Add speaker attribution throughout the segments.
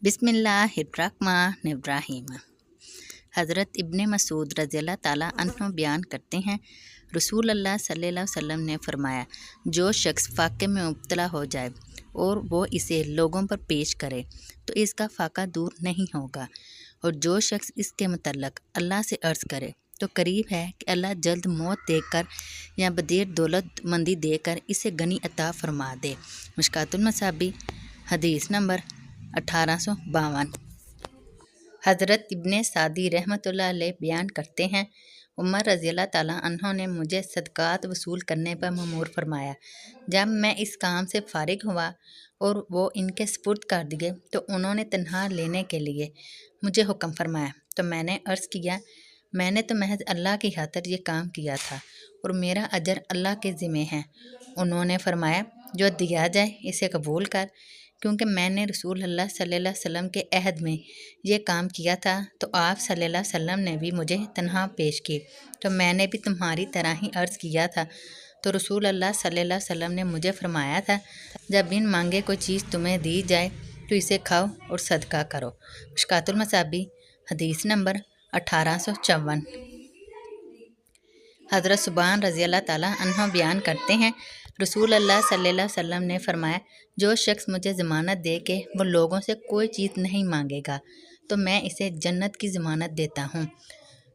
Speaker 1: बिस्मिल्लाहिर्रहमानिर्रहीम। हज़रत इब्ने मसूद रज़ियल्लाहु ताला अन्हु बयान करते हैं, रसूल अल्लाह सल्लल्लाहु अलैहि वसल्लम ने फरमाया, जो शख्स फ़ाक़े में मुब्तला हो जाए और वो इसे लोगों पर पेश करे तो इसका फ़ाक़ा दूर नहीं होगा, और जो शख्स इसके मुतल्लक़ अल्लाह से अर्ज़ करे तो करीब है कि अल्लाह जल्द मौत देकर या बदेर दौलतमंदी देकर इसे गनी अता फरमा दे। मिशकातुल मसाबी हदीस नंबर 1852। हज़रत इब्ने सादी रहमतुल्लाह अलैह बयान करते हैं, उमर रज़ियल्लाहु ताला अन्हो ने मुझे सदक़ात वसूल करने पर मअमूर फरमाया। जब मैं इस काम से फ़ारिग हुआ और वो इनके सुपुर्द कर दिए तो उन्होंने तनहा लेने के लिए मुझे हुक्म फरमाया, तो मैंने अर्ज़ किया, मैंने तो महज अल्लाह की खातिर ये काम किया था और मेरा अजर अल्लाह के ज़िम्मे है। उन्होंने फरमाया, जो दिया जाए इसे कबूल कर, क्योंकि मैंने रसूल अल्लाह सल्लल्लाहु अलैहि वसल्लम के अहद में ये काम किया था तो आप सल्लल्लाहु अलैहि वसल्लम ने भी मुझे तनहा पेश की, तो मैंने भी तुम्हारी तरह ही अर्ज़ किया था। तो रसूल अल्लाह सल्लल्लाहु अलैहि वसल्लम ने मुझे फरमाया था, जब बिन मांगे कोई चीज़ तुम्हें दी जाए तो इसे खाओ और सदका करो। मिशकातुल मसाबी हदीस नंबर 1854। हज़रत सुबान रज़ियल्लाहु ताला अन्हु बयान करते हैं, रसूल अल्लाह सल्लल्लाहु अलैहि वसल्लम ने फरमाया, जो शख्स मुझे ज़मानत दे के वो लोगों से कोई चीज़ नहीं मांगेगा तो मैं इसे जन्नत की ज़मानत देता हूँ।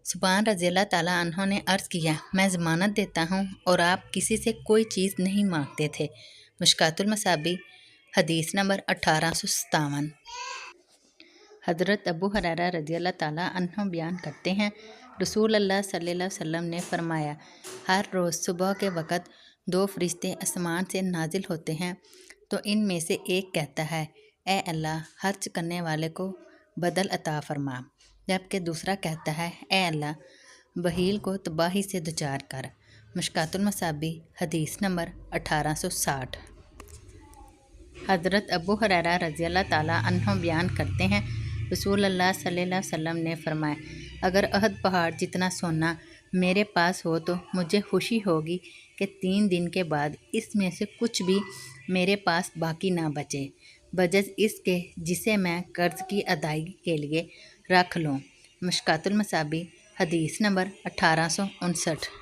Speaker 1: सुबान रज़ियल्लाहु ताला अन्हु ने अर्ज़ किया, मैं ज़मानत देता हूँ और आप किसी से कोई चीज़ नहीं मांगते थे। मिशकातुल मसाबी हदीस नंबर 1857। हज़रत अबू हुरैरा रज़ियल्लाहु ताला अन्हु बयान करते हैं, रसूल अल्लाह सल्लल्लाहु अलैहि वसल्लम ने फरमाया, हर रोज़ सुबह के वक़्त दो फरिश्ते आसमान से नाजिल होते हैं, तो इनमें से एक कहता है, ए अल्लाह, खर्च करने वाले को बदल अता फरमा, जबकि दूसरा कहता है, ए अल्लाह, बहील को तबाही से दुचार कर। मिशकातुल मसाबी हदीस नंबर 1860। हज़रत अबू हुरैरा रज़ियल्लाहु ताला अन्हु बयान करते हैं, रसूल अल्लाह सल्लल्लाहु अलैहि वसल्लम ने फरमाया, अगर अहद पहाड़ जितना सोना मेरे पास हो तो मुझे खुशी होगी कि 3 दिन के बाद इसमें से कुछ भी मेरे पास बाकी ना बचे, बजज़ इसके जिसे मैं कर्ज़ की अदायगी के लिए रख लूँ। मिशकातुल मसाबी हदीस नंबर 1859।